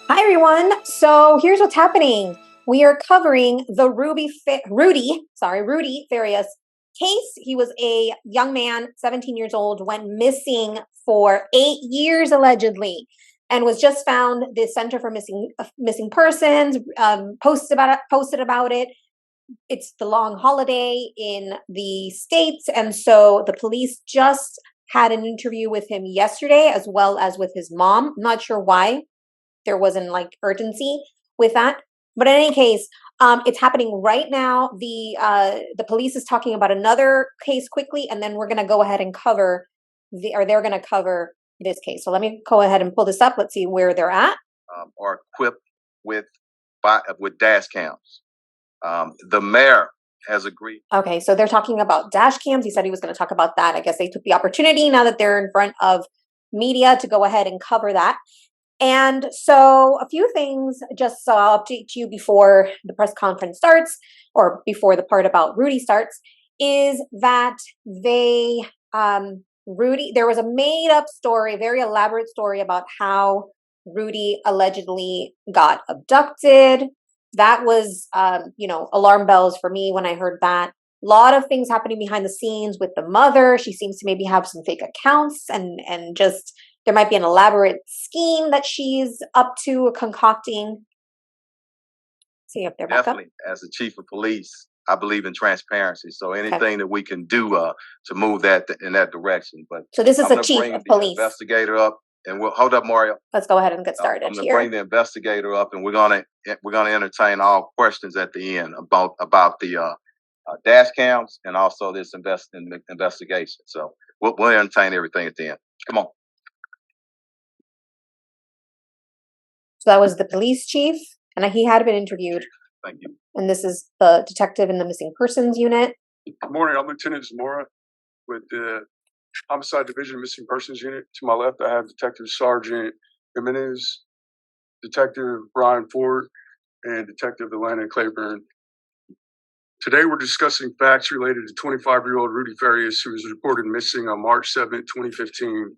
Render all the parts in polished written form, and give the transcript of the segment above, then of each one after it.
Hi, everyone. So here's what's happening. We are covering the Rudy Farias case. He was a young man, 17 years old, went missing for 8 years allegedly, and was just found. The Center for Missing Persons posted about it. It's the long holiday in the States, and so the police just had an interview with him yesterday, as well as with his mom. I'm not sure why there wasn't like urgency with that. But in any case, it's happening right now. The police is talking about another case quickly, and then we're gonna go ahead and cover they're gonna cover this case. So let me go ahead and pull this up. Let's see where they're at. Are equipped with dash cams. The mayor has agreed. Okay, so they're talking about dash cams. He said he was going to talk about that. I guess they took the opportunity now that they're in front of media to go ahead and cover that. And so a few things, just so I'll update you before the press conference starts, or before the part about Rudy starts, is that Rudy, there was a made up story, very elaborate story about how Rudy allegedly got abducted. That was, alarm bells for me when I heard that. A lot of things happening behind the scenes with the mother. She seems to maybe have some fake accounts and just there might be an elaborate scheme that she's up to concocting. See if they're back up. Definitely, as the chief of police, I believe in transparency. So anything that we can do to move that in that direction. But so this is the chief of police. Investigator up, and we'll hold up, Mario. Let's go ahead and get started. I'm going to bring the investigator up, and we're going to entertain all questions at the end about the dash cams and also this investigation. So we'll entertain everything at the end. Come on. So that was the police chief, and he had been interviewed. Thank you. And this is the detective in the missing persons unit. Good morning. I'm Lieutenant Zamora with the Homicide Division Missing Persons Unit. To my left, I have Detective Sergeant Jimenez, Detective Brian Ford, and Detective Atlanta Claiborne. Today, we're discussing facts related to 25-year-old Rudy Farias, who was reported missing on March 7, 2015.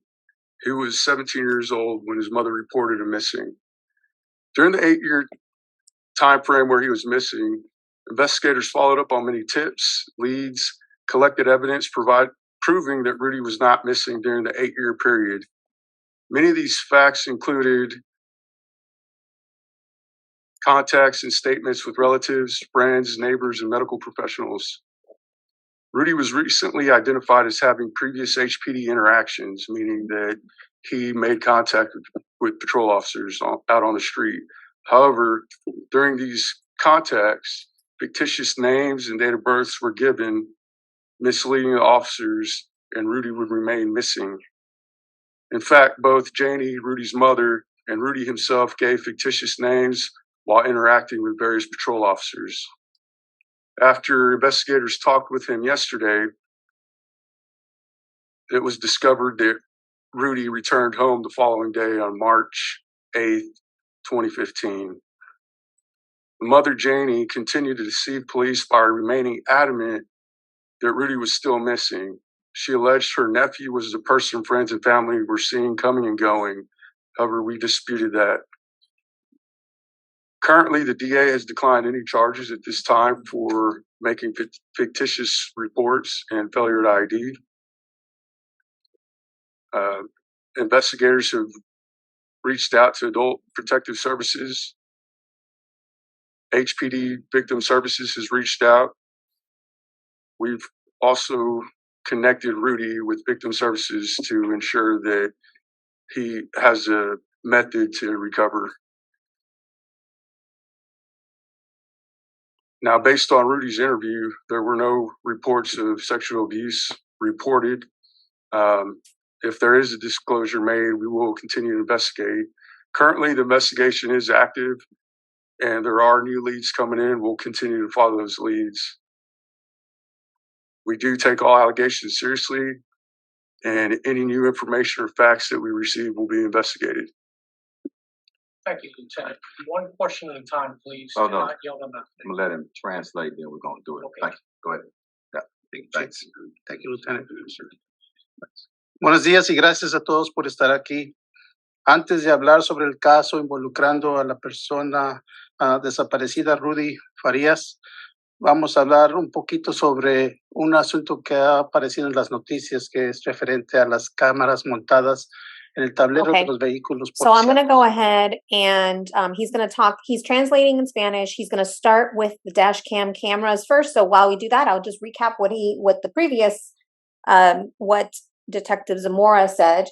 He was 17 years old when his mother reported him missing. During the 8-year time frame where he was missing, investigators followed up on many tips, leads, collected evidence proving that Rudy was not missing during the 8-year period. Many of these facts included contacts and statements with relatives, friends, neighbors, and medical professionals. Rudy was recently identified as having previous HPD interactions, meaning that he made contact with patrol officers out on the street. However, during these contacts, fictitious names and date of births were given, misleading the officers, and Rudy would remain missing. In fact, both Janie, Rudy's mother, and Rudy himself gave fictitious names while interacting with various patrol officers. After investigators talked with him yesterday, it was discovered that Rudy returned home the following day on March 8th, 2015. Mother Janie continued to deceive police by remaining adamant that Rudy was still missing. She alleged her nephew was the person friends and family were seeing coming and going. However, we disputed that. Currently, the DA has declined any charges at this time for making fictitious reports and failure to ID. Investigators have reached out to Adult Protective Services. HPD Victim Services has reached out. We've also connected Rudy with Victim Services to ensure that he has a method to recover. Now, based on Rudy's interview, there were no reports of sexual abuse reported. If there is a disclosure made, we will continue to investigate. Currently, the investigation is active, and there are new leads coming in. We'll continue to follow those leads. We do take all allegations seriously, and any new information or facts that we receive will be investigated. Thank you, Lieutenant. One question at a time, please. Oh, no. Not yell enough. I'm going to let him translate, then we're going to do it. Okay. Thanks. Go ahead. Yeah. Thanks. Thank you, Lieutenant. Buenos días y gracias a todos por estar aquí. Antes de hablar sobre el caso involucrando a la persona desaparecida Rudy Farias, vamos a hablar un poquito sobre un asunto que ha aparecido en las noticias, que es referente a las cámaras montadas en el tablero Okay. de los vehículos So I'm going to policiales. go ahead and he's going to talk. He's translating in Spanish. He's going to start with the dash cam cameras first. So while we do that, I'll just recap what the previous what Detective Zamora said,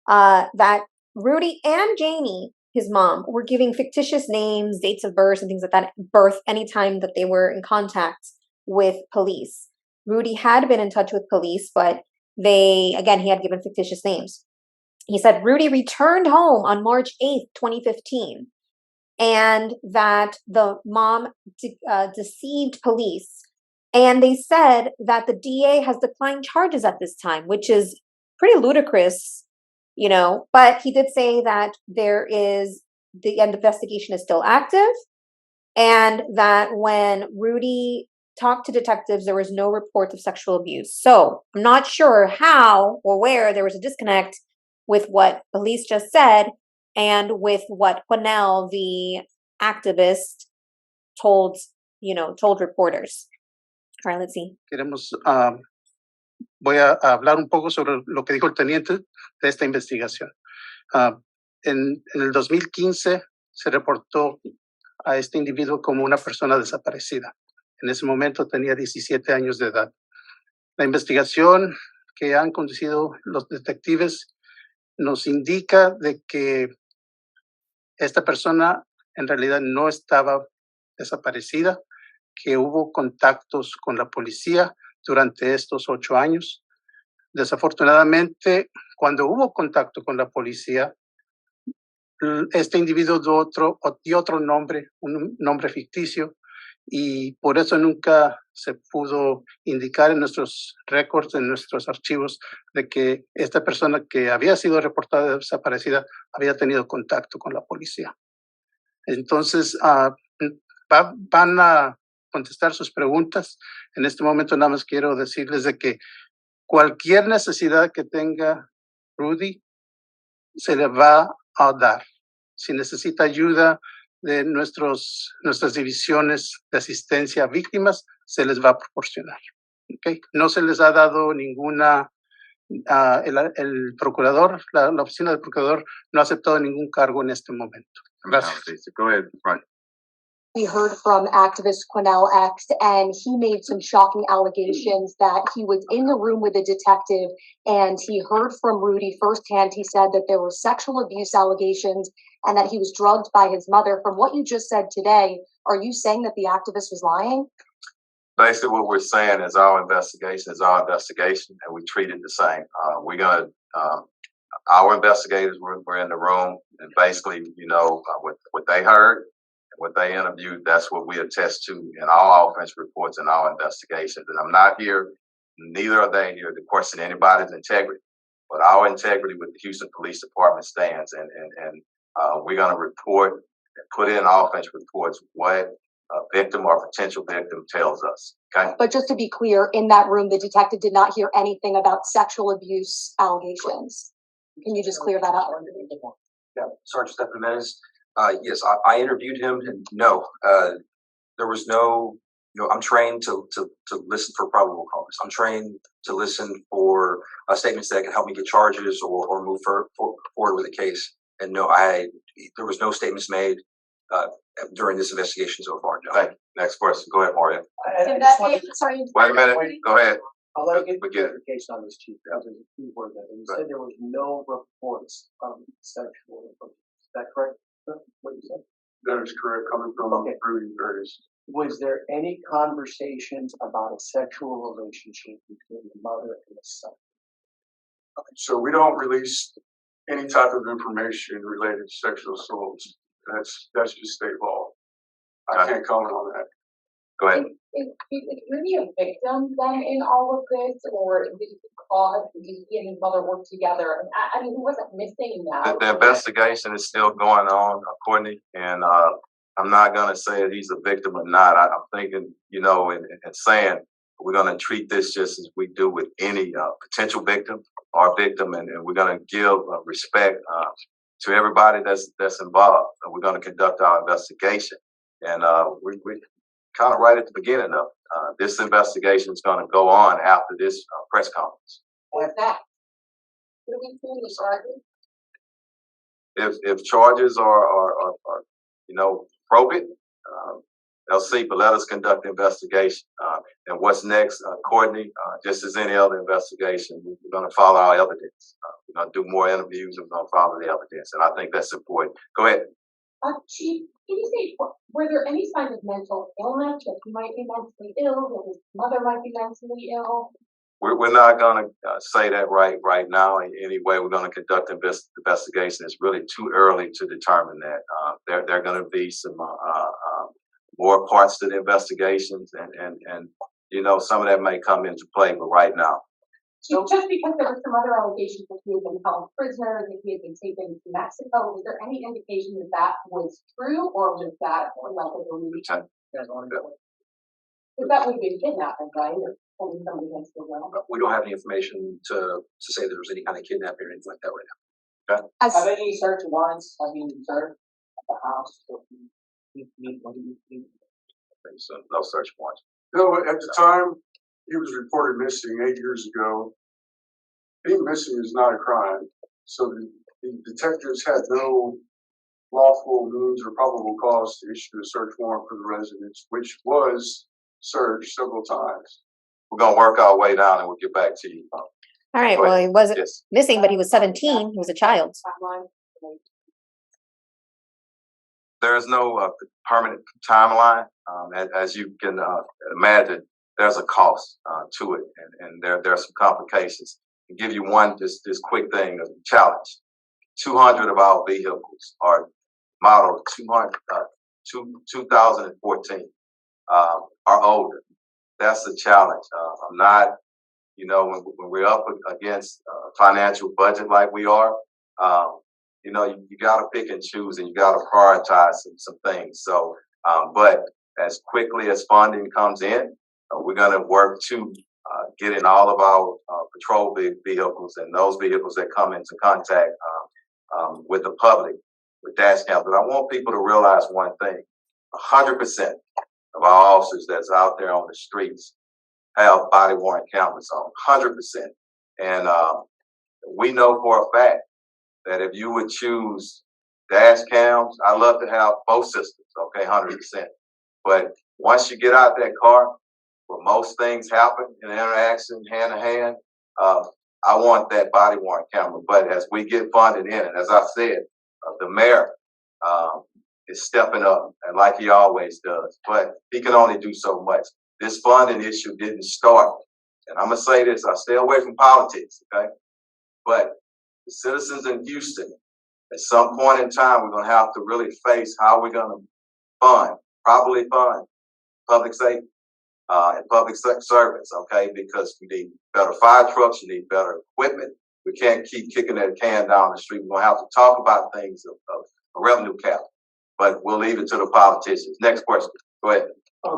that Rudy and Jamie, his mom, were giving fictitious names, dates of birth, and things like that. Birth anytime that they were in contact with police. Rudy had been in touch with police, but he had given fictitious names. He said Rudy returned home on March 8th, 2015, and that the mom deceived police. And they said that the DA has declined charges at this time, which is pretty ludicrous, but he did say that the investigation is still active, and that when Rudy talked to detectives, there was no report of sexual abuse. So I'm not sure how or where there was a disconnect with what police just said and with what Juanel, the activist, told reporters. All right, let's see. Voy a hablar un poco sobre lo que dijo el teniente de esta investigación. En el 2015 se reportó a este individuo como una persona desaparecida. En ese momento tenía 17 años de edad. La investigación que han conducido los detectives nos indica de que esta persona en realidad no estaba desaparecida, que hubo contactos con la policía durante estos 8 años. Desafortunadamente, cuando hubo contacto con la policía, este individuo dio otro nombre, un nombre ficticio, y por eso nunca se pudo indicar en nuestros récords, en nuestros archivos, de que esta persona que había sido reportada desaparecida había tenido contacto con la policía. Entonces, van a contestar sus preguntas. En este momento nada más quiero decirles de que cualquier necesidad que tenga Rudy se le va a dar. Si necesita ayuda de nuestras divisiones de asistencia a víctimas, se les va a proporcionar. ¿Okay? No se les ha dado ninguna, el procurador, la oficina del procurador no ha aceptado ningún cargo en este momento. Gracias. Go ahead, Frank. We heard from activist Quinell X, and he made some shocking allegations that he was in the room with a detective and he heard from Rudy firsthand. He said that there were sexual abuse allegations and that he was drugged by his mother. From what you just said today, are you saying that the activist was lying? Basically, what we're saying is our investigation is our investigation, and we treat it the same. Our investigators were in the room, and basically, what they heard, what they interviewed, that's what we attest to in all offense reports and our investigations. And I'm not here, neither are they here to question anybody's integrity, but our integrity with the Houston Police Department stands, and we're going to report and put in offense reports what a victim or potential victim tells us. Okay. But just to be clear, in that room, the detective did not hear anything about sexual abuse allegations. Can you just clear that up? Yeah, Sergeant Stephen Menes. Yes, I interviewed him, and no, there was no. I'm trained to listen for probable cause. I'm trained to listen for statements that can help me get charges or move forward with a case. And no, there was no statements made during this investigation so far. No. Thank you. Next question. Go ahead, Maria. Sorry. Wait a minute. Go ahead. I'd like to get clarification on this, Chief. There's a key word there. You said there was no reports of sexual abuse. Is that correct? What you said? That is correct, coming from Rudy Farias. Was there any conversations about a sexual relationship between the mother and the son? So we don't release any type of information related to sexual assaults. That's just state law. I can't comment on that. Go ahead. Is Rudy a victim then in all of this, or did he and his mother work together? I mean, he wasn't missing now. The investigation is still going on, Courtney, and I'm not going to say that he's a victim or not. I'm thinking, and saying we're going to treat this just as we do with any potential victim or victim, and we're going to give respect to everybody that's involved. And we're going to conduct our investigation. And we kind of right at the beginning of this investigation is going to go on after this press conference. What's that? What are we doing this argument? If charges are appropriate, they'll see. But let us conduct the investigation. And what's next, Courtney? Just as any other investigation, we're going to follow our evidence. We're going to do more interviews. And we're going to follow the evidence, and I think that's important. Go ahead. Chief, can you say, were there any signs of mental illness, that he might be mentally ill, that his mother might be mentally ill? We're not going to say that right now. Anyway, we're going to conduct investigation. It's really too early to determine that. There are going to be some more parts to the investigations, and some of that may come into play. But right now, So just because there were some other allegations that he had been held prisoner, that he had been taken to Mexico, was there any indication that that was true, or was that like a delusion? Because that would have been kidnapping, right? Or holding somebody against their will. We don't have any information to say that there was any kind of kidnapping or anything like that right now. Have any search warrants have been served at the house? so no search warrants. No, at the time he was reported missing 8 years ago. Being missing is not a crime, so the detectives had no lawful means or probable cause to issue a search warrant for the residence, which was searched several times. We're going to work our way down, and we'll get back to you. All right. Go Well, ahead. he wasn't Yes. missing, but he was 17. He was a child. There is no permanent timeline. As you can imagine, there's a cost to it, and there are some complications. To give you one, this quick thing, a challenge. 200 of our vehicles are modeled 2014, are older. That's a challenge. I'm not, when we're up against a financial budget like we are, you got to pick and choose, and you got to prioritize some things. So, but as quickly as funding comes in, we're going to work to get in all of our patrol vehicles and those vehicles that come into contact with the public, with dash cams. But I want people to realize one thing: 100% of our officers that's out there on the streets have body-worn cameras on. 100%, and we know for a fact that if you would choose dash cams, I'd love to have both systems, okay, 100%. But once you get out that car, where most things happen in interaction, hand to hand, I want that body-worn camera. But as we get funding in, and as I said, the mayor is stepping up, and like he always does, but he can only do so much. This funding issue didn't start, and I'm going to say this, I stay away from politics, okay? But the citizens in Houston, at some point in time, we're going to have to really face how we're going to properly fund public safety and public servants, okay? Because we need better fire trucks, we need better equipment. We can't keep kicking that can down the street. We're going to have to talk about things of a revenue cap, but we'll leave it to the politicians. Next question. Go ahead.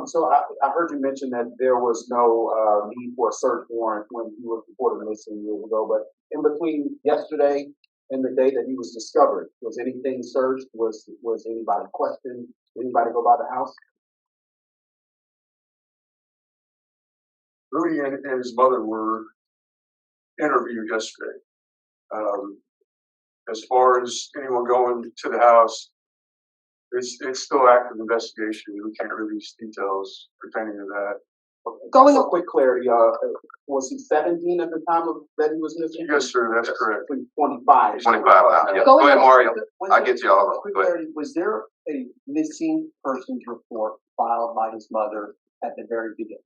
So I heard you mention that there was no need for a search warrant when he was reported missing years ago, but in between yesterday and the day that he was discovered, was anything searched? Was anybody questioned? Did anybody go by the house? Rudy and his mother were interviewed yesterday. As far as anyone going to the house, it's still active investigation. We can't release details pertaining to that. Going a quick clarity, was he 17 at the time that he was missing? Yes, sir, that's correct. 25 25. now. Yeah. Go ahead, Mario. I get you all. Quick Go ahead. clarity, was there a missing persons report filed by his mother at the very beginning?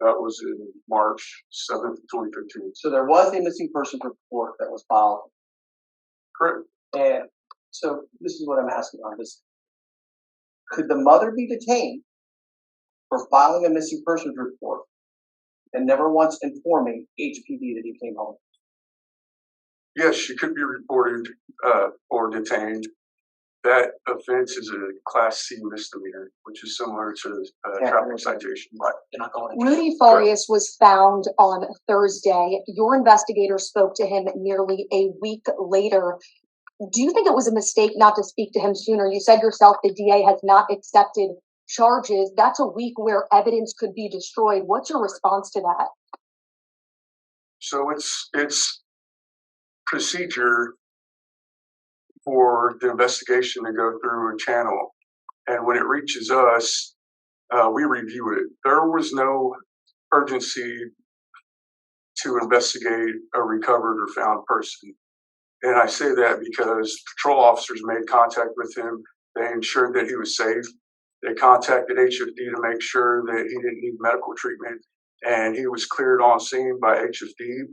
That was in March 7th, 2015. So there was a missing persons report that was filed. Correct. And so this is what I'm asking on this. Could the mother be detained for filing a missing persons report and never once informing HPD that he came home? Yes, she could be reported or detained. That offense is a Class C misdemeanor, which is similar to a traffic citation. Right. You're not going to Rudy Farias was found on Thursday. Your investigator spoke to him nearly a week later. Do you think it was a mistake not to speak to him sooner? You said yourself the DA has not accepted charges. That's a week where evidence could be destroyed. What's your response to that? So it's procedure for the investigation to go through a channel, and when it reaches us, we review it. There was no urgency to investigate a recovered or found person. And I say that because patrol officers made contact with him. They ensured that he was safe. They contacted HFD to make sure that he didn't need medical treatment, and he was cleared on scene by HFD.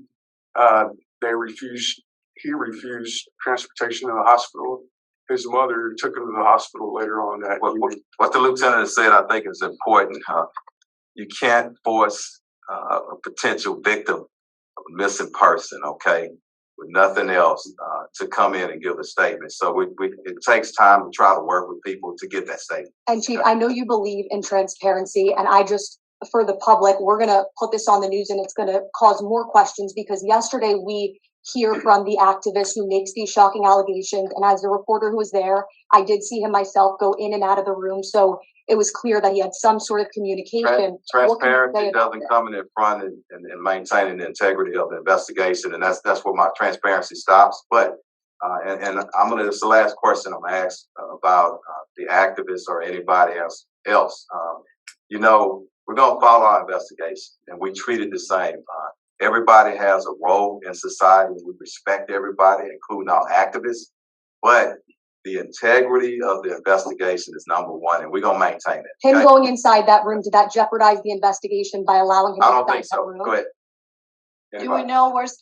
He refused transportation to the hospital. His mother took him to the hospital later on that evening. What the lieutenant said, I think, is important. You can't force a potential victim of a missing person, okay, with nothing else, to come in and give a statement. So it takes time to try to work with people to get that statement. And Chief, I know you believe in transparency, and for the public, we're going to put this on the news, and it's going to cause more questions, because yesterday we hear from the activist who makes these shocking allegations. And as a reporter who was there, I did see him myself go in and out of the room. So it was clear that he had some sort of communication. Transparency doesn't come in front and maintaining the integrity of the investigation. And that's where my transparency stops. But, and it's the last question I'm gonna ask about the activists or anybody else. You know, we're gonna follow our investigation, and we treat it the same. Everybody has a role in society. We respect everybody, including our activists. But the integrity of the investigation is number one, and we're gonna maintain it. Him going inside that room, did that jeopardize the investigation by allowing him? I don't think so. Go ahead. Do we know where's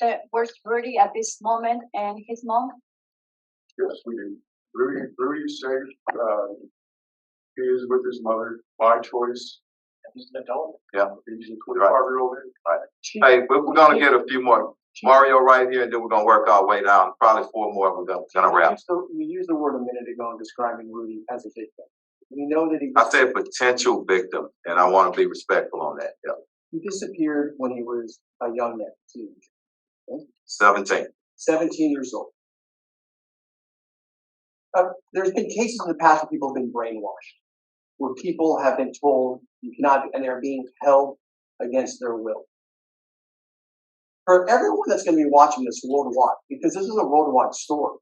Rudy at this moment and his mom? Yes, we do. Rudy's safe. He is with his mother by choice. He's an adult. Yeah. He's a 25-year-old. Right. Hey, we're gonna get a few more. Mario right here, and then we're gonna work our way down. Probably 4 more. We're gonna wrap. You used the word a minute ago in describing Rudy as a victim. We know that I said potential victim, and I want to be respectful on that. Yeah. he disappeared when he was a young man, teenager. Okay? 17. 17 years old. There's been cases in the past where people have been brainwashed, where people have been told you cannot, and they're being held against their will. For everyone that's going to be watching this worldwide, because this is a worldwide story,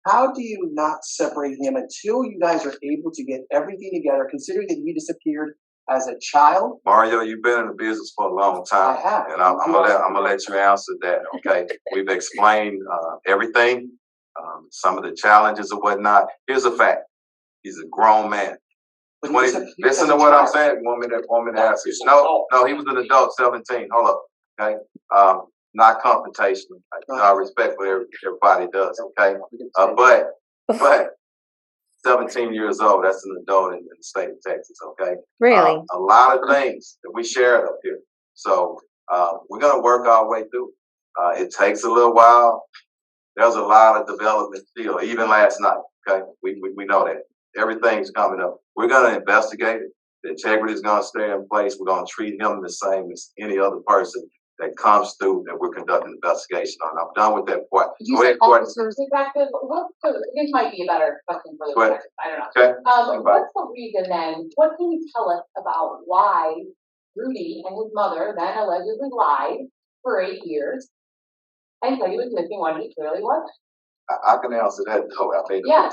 how do you not separate him until you guys are able to get everything together, considering that he disappeared as a child? Mario, you've been in the business for a long time. I have. And I'm gonna let you answer that, okay? We've explained everything, some of the challenges and whatnot. Here's a fact. He's a grown man. 20, listen to what I'm saying. You want me to answer? No, he was an adult, 17. Hold up, okay? Not confrontational. I respect what everybody does, okay? But 17 years old, that's an adult in the state of Texas, okay? Really? A lot of things that we shared up here. So we're going to work our way through. It takes a little while. There's a lot of development still, even last night, okay? We know that. Everything's coming up. We're going to investigate it. The integrity is going to stay in place. We're going to treat him the same as any other person that comes through that we're conducting an investigation on. I'm done with that part. Go ahead, Courtney. This might be a better question for the detective. I don't know. Okay. What's the reason then? What can you tell us about why Rudy and his mother then allegedly lied for 8 years and said he was missing when he clearly wasn't? I can answer that though. I mean, Yeah.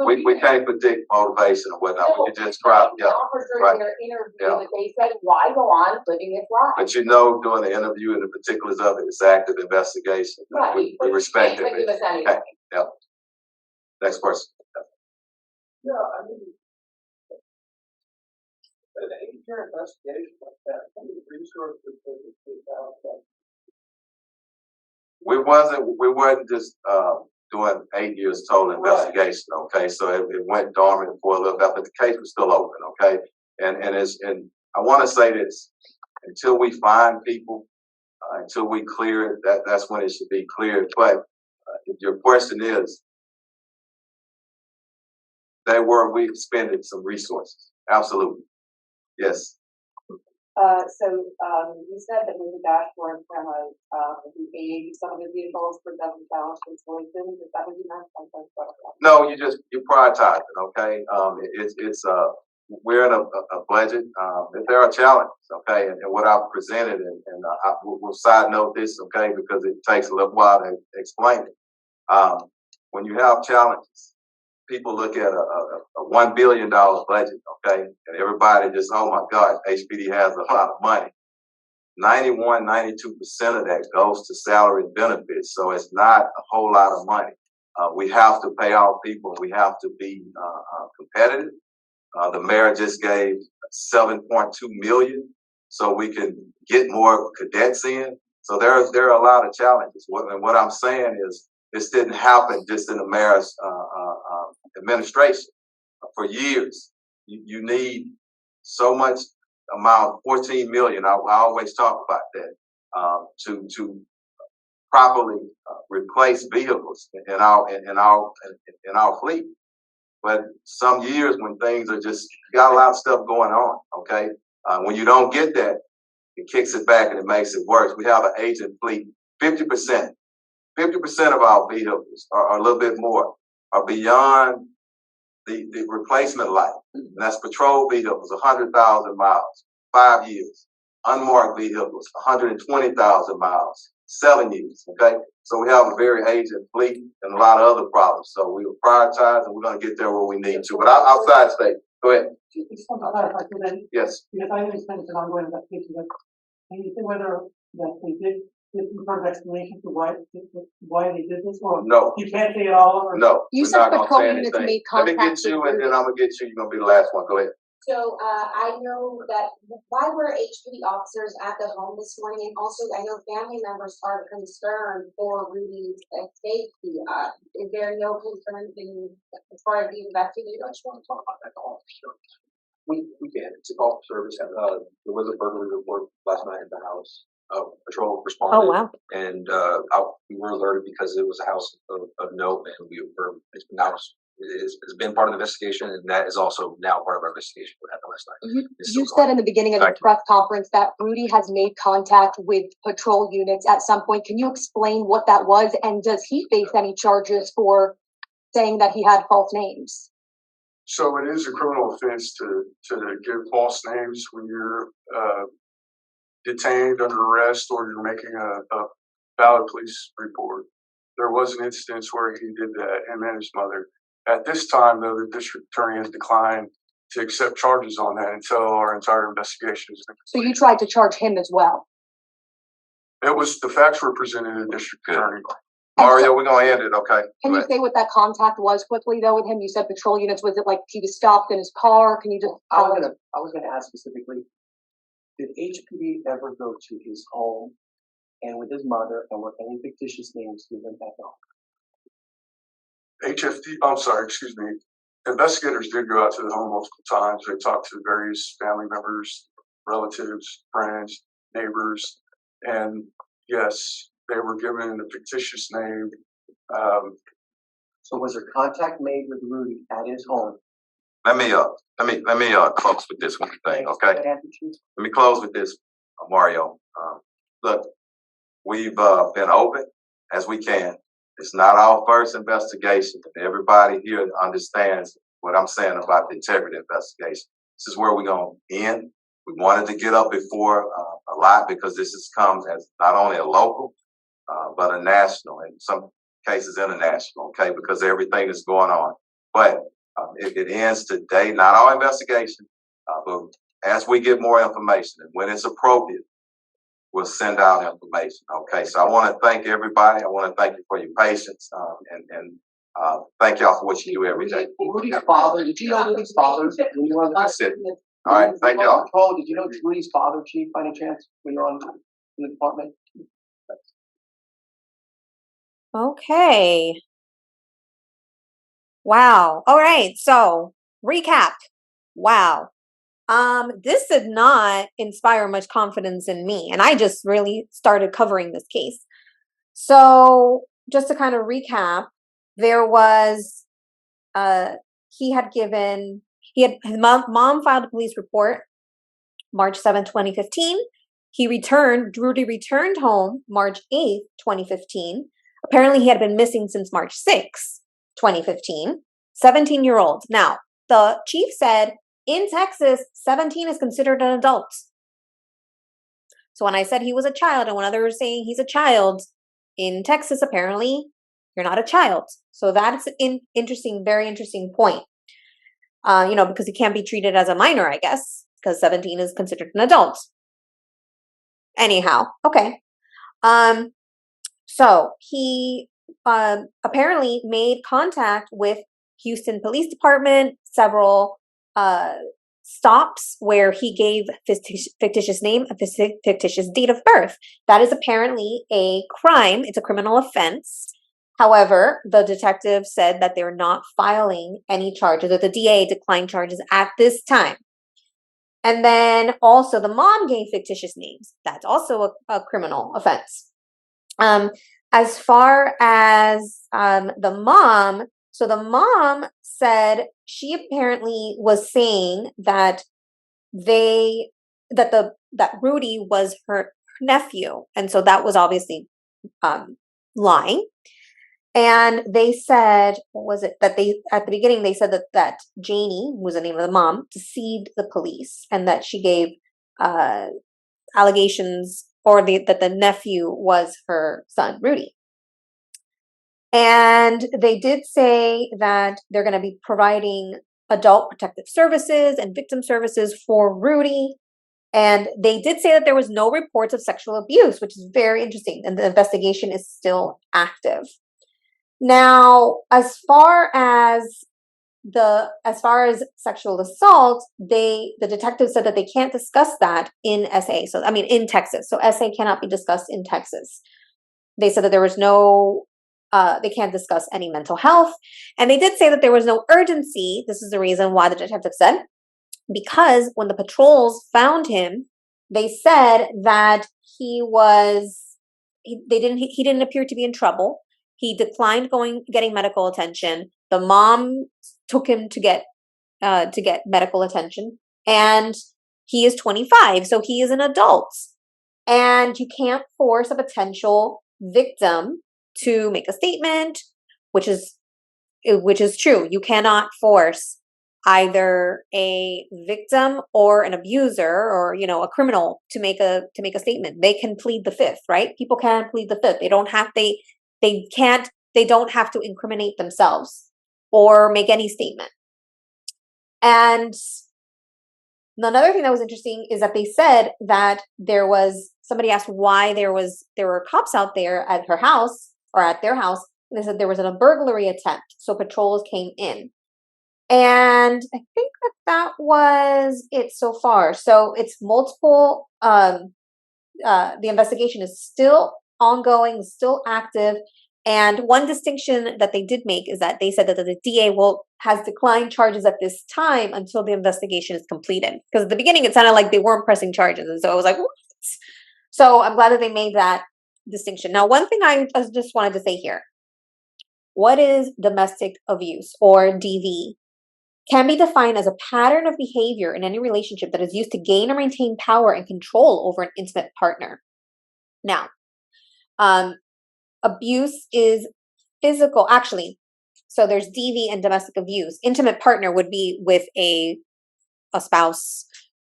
we can't predict motivation or whatnot. We can just try. Yeah. Right. Their interview, that they said, "Why go on living this life?" But you know, during the interview and the particulars of it, it's active investigation. Right. We respect it. Okay. Yeah. Next person. Yeah, I mean, an 8-year investigation like that, how many resources does it take out? We wasn't just doing 8 years total investigation, okay? So it went dormant for a little bit, but the case was still open, okay? And I want to say this: until we find people, until we clear it, that's when it should be cleared. But if your question is, we expended some resources, absolutely, yes. You said that with the dashboard cameras, you paid some of the vehicles for them balance installations. Is that what you meant? No, you prioritize it. Okay, we're in a budget. If there are challenges, okay, and what I've presented, we'll side note this, okay, because it takes a little while to explain it. When you have challenges, people look at a $1 billion budget, okay, and everybody just, oh my God, HPD has a lot of money. 91, 92% of that goes to salary and benefits, so it's not a whole lot of money. We have to pay our people. We have to be competitive. The mayor just gave 7.2 million so we can get more cadets in. So there are a lot of challenges. And what I'm saying is this didn't happen just in the mayor's administration. For years, you need so much amount, 14 million. I always talk about that to properly replace vehicles in our fleet. But some years when things are just got a lot of stuff going on, okay, when you don't get that, it kicks it back and it makes it worse. We have an aging fleet. 50% of our vehicles, or a little bit more, are beyond the replacement life. And that's patrol vehicles, 100,000 miles, 5 years. Unmarked vehicles, 120,000 miles, 7 years. Okay, so we have a very aging fleet and a lot of other problems. So we will prioritize, and we're going to get there where we need to. But outside state, go ahead. Just want to clarify then. Yes. Because I understand it's an ongoing investigation, but can you say whether that they did give some sort of explanation to why they did this, or no? You can't say it all. Or? No. You said patrol units made contact. Let me get you, and then I'm gonna get you. You're gonna be the last one. Go ahead. So I know that why were HPD officers at the home this morning, and also I know family members are concerned for Rudy's safety. Is there no concern as far as the investigation? I just want to talk about that to officer. We can. It's a call for service. There was a burglary report last night at the house. Patrol responded. Oh wow! And we were alerted because it was a house of note, and it's been part of the investigation, and that is also now part of our investigation. What happened last night? You said in the beginning of the press conference that Rudy has made contact with patrol units at some point. Can you explain what that was, and does he face any charges for saying that he had false names? So it is a criminal offense to give false names when you're detained under arrest or you're making a valid police report. There was an instance where he did that, him and his mother. At this time, though, the district attorney has declined to accept charges on that until our entire investigation is complete. So you tried to charge him as well? The facts were presented to the district attorney. Mario, we're gonna end it, okay? Can you say what that contact was quickly though with him? You said patrol units. Was it like he was stopped in his car? Can you just? I was gonna ask specifically. Did HPD ever go to his home and with his mother, and were any fictitious names given at home? Investigators did go out to the home multiple times. They talked to various family members, relatives, friends, neighbors, and yes, they were given a fictitious name. So was there contact made with Rudy at his home? Let me close with this one thing, okay? Let me close with this, Mario. Look, we've been open as we can. It's not our first investigation. Everybody here understands what I'm saying about the integrity investigation. This is where we're going to end. We wanted to get up before a lot because this comes as not only a local, but a national, in some cases international, okay, because everything is going on. But it ends today, not our investigation, but as we get more information and when it's appropriate, we'll send out information. Okay, so I want to thank everybody. I want to thank you for your patience and thank y'all for what you do every day. Rudy's father, did you know Rudy's father when you were on the city? All right, thank y'all. Did you know Rudy's father, Chief, by any chance, when you were on in the department? Okay. Wow. All right. So recap. Wow. This did not inspire much confidence in me, and I just really started covering this case. So just to kind of recap, there was his mom filed a police report March 7th, 2015. Rudy returned home March 8th, 2015. Apparently he had been missing since March 6th, 2015. 17-year-old. Now, the chief said in Texas, 17 is considered an adult. So when I said he was a child and when others were saying he's a child, in Texas, apparently, you're not a child. So that's an very interesting point. Because he can't be treated as a minor, I guess, because 17 is considered an adult. Anyhow, okay. So he apparently made contact with Houston Police Department, several stops where he gave fictitious name, a fictitious date of birth. That is apparently a crime. It's a criminal offense. However, the detective said that they're not filing any charges, that the DA declined charges at this time. And then also the mom gave fictitious names. That's also a criminal offense. As far as the mom, so the mom said she apparently was saying that that Rudy was her nephew, and so that was obviously lying. And they said, what was it that they at the beginning they said that Janie, who was the name of the mom, deceived the police and that she gave allegations that the nephew was her son, Rudy. And they did say that they're going to be providing adult protective services and victim services for Rudy. And they did say that there was no reports of sexual abuse, which is very interesting. And the investigation is still active. Now, as far as sexual assault, the detective said that they can't discuss that in in Texas. So SA cannot be discussed in Texas. They said that there was they can't discuss any mental health. And they did say that there was no urgency. This is the reason why the detective said, because when the patrols found him, they said that he didn't appear to be in trouble. He declined getting medical attention. The mom took him to get medical attention, and he is 25, so he is an adult. And you can't force a potential victim to make a statement, which is true. You cannot force either a victim or an abuser or a criminal to make a statement. They can plead the fifth, right? People can plead the fifth. They don't have to incriminate themselves or make any statement. And another thing that was interesting is that they said that somebody asked why there were cops out there at her house or at their house. And they said there was a burglary attempt. So patrols came in. And I think that was it so far. So it's multiple, the investigation is still ongoing, still active. And one distinction that they did make is that they said that the DA has declined charges at this time until the investigation is completed. Because at the beginning, it sounded like they weren't pressing charges. And so I was like, what? So I'm glad that they made that distinction. Now, one thing I just wanted to say here. What is domestic abuse, or DV? Can be defined as a pattern of behavior in any relationship that is used to gain or maintain power and control over an intimate partner. Now, abuse is physical, actually. So there's DV and domestic abuse. Intimate partner would be with a spouse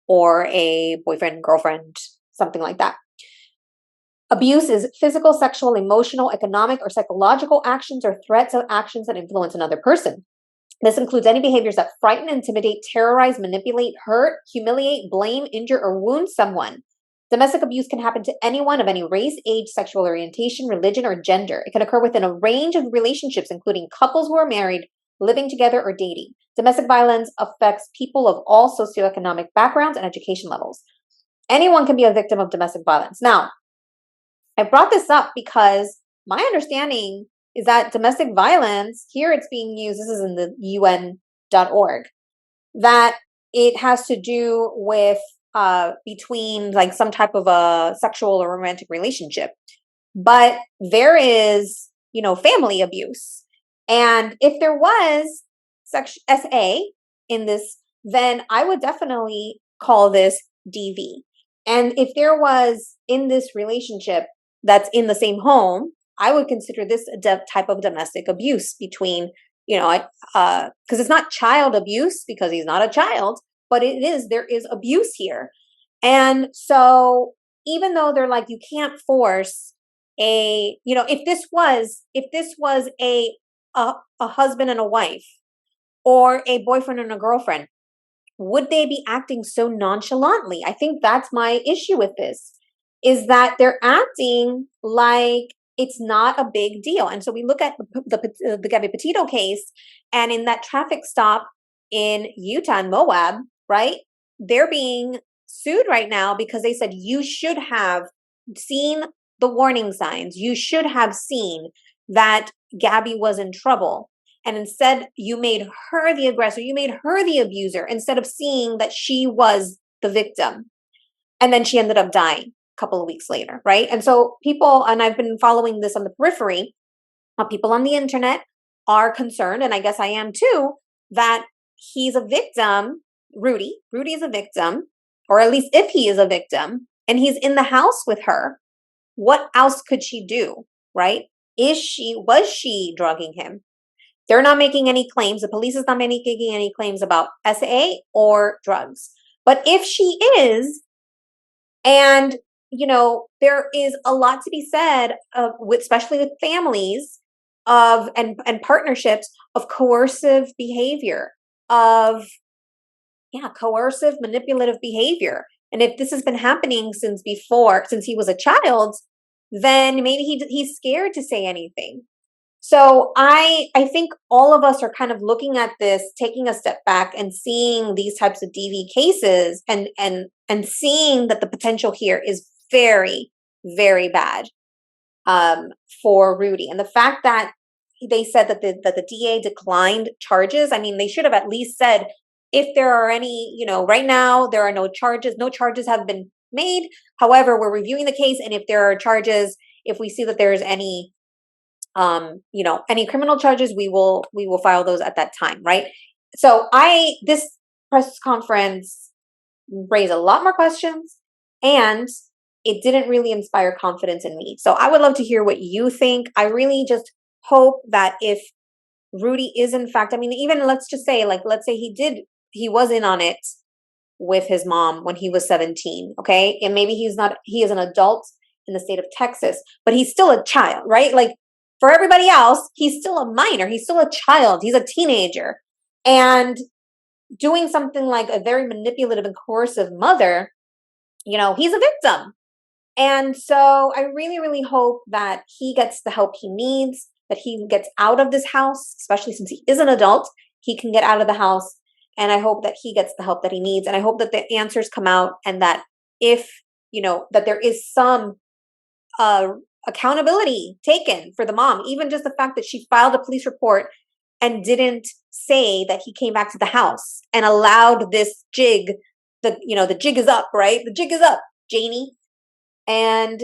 or a boyfriend, girlfriend, something like that. Abuse is physical, sexual, emotional, economic, or psychological actions or threats of actions that influence another person. This includes any behaviors that frighten, intimidate, terrorize, manipulate, hurt, humiliate, blame, injure, or wound someone. Domestic abuse can happen to anyone of any race, age, sexual orientation, religion, or gender. It can occur within a range of relationships, including couples who are married, living together, or dating. Domestic violence affects people of all socioeconomic backgrounds and education levels. Anyone can be a victim of domestic violence. Now, I brought this up because my understanding is that domestic violence, here it's being used, this is in the UN.org, that it has to do with between like some type of a sexual or romantic relationship. But there is, family abuse. And if there was SA in this, then I would definitely call this DV. And if there was in this relationship that's in the same home, I would consider this a type of domestic abuse between, because it's not child abuse because he's not a child, but there is abuse here. And so even though they're like, you can't force if this was a husband and a wife or a boyfriend and a girlfriend, would they be acting so nonchalantly? I think that's my issue with this, is that they're acting like it's not a big deal. And so we look at the Gabby Petito case, and in that traffic stop in Utah and Moab, right? They're being sued right now because they said you should have seen the warning signs. You should have seen that Gabby was in trouble. And instead, you made her the aggressor. You made her the abuser instead of seeing that she was the victim. And then she ended up dying a couple of weeks later, right? And so people, and I've been following this on the periphery, people on the internet are concerned, and I guess I am too, that he's a victim. Rudy is a victim, or at least if he is a victim, and he's in the house with her, what else could she do, right? Was she drugging him? They're not making any claims. The police is not making any claims about SA or drugs. But if she is, and there is a lot to be said especially with families and partnerships of coercive behavior, coercive manipulative behavior. And if this has been happening since he was a child, then maybe he's scared to say anything. So I think all of us are kind of looking at this, taking a step back and seeing these types of DV cases and seeing that the potential here is very, very bad for Rudy. And the fact that they said that the DA declined charges, I mean, they should have at least said, if there are any, right now there are no charges have been made. However, we're reviewing the case, and if there are charges, if we see that there's any criminal charges, we will file those at that time, right? So this press conference raised a lot more questions, and it didn't really inspire confidence in me. So I would love to hear what you think. I really just hope that if Rudy is in fact, I mean, even let's just say, let's say he was in on it with his mom when he was 17, okay? And maybe he is an adult in the state of Texas, but he's still a child, right? Like, for everybody else, he's still a minor. He's still a child. He's a teenager. And doing something like a very manipulative and coercive mother, he's a victim. And so I really, really hope that he gets the help he needs, that he gets out of this house, especially since he is an adult. He can get out of the house. And I hope that he gets the help that he needs. And I hope that the answers come out, and that if, that there is some accountability taken for the mom, even just the fact that she filed a police report and didn't say that he came back to the house and allowed this jig, the jig is up, right? The jig is up, Janie. And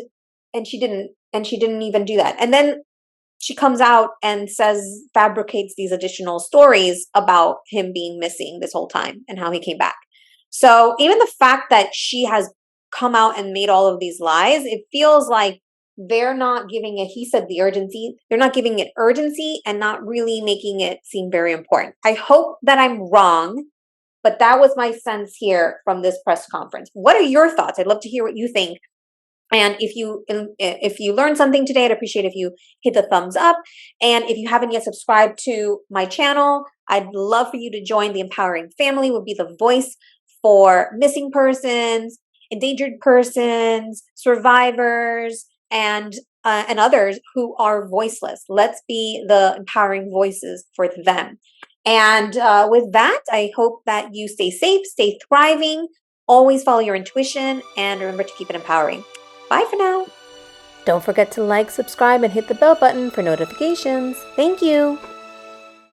she didn't even do that. And then she comes out and fabricates these additional stories about him being missing this whole time and how he came back. So even the fact that she has come out and made all of these lies, it feels like they're not giving it, he said, the urgency. They're not giving it urgency and not really making it seem very important. I hope that I'm wrong, but that was my sense here from this press conference. What are your thoughts? I'd love to hear what you think. And if you learned something today, I'd appreciate if you hit the thumbs up. And if you haven't yet subscribed to my channel, I'd love for you to join the Empowering Family. We'll be the voice for missing persons, endangered persons, survivors, and others who are voiceless. Let's be the empowering voices for them. And with that, I hope that you stay safe, stay thriving, always follow your intuition, and remember to keep it empowering. Bye for now. Don't forget to like, subscribe, and hit the bell button for notifications. Thank you.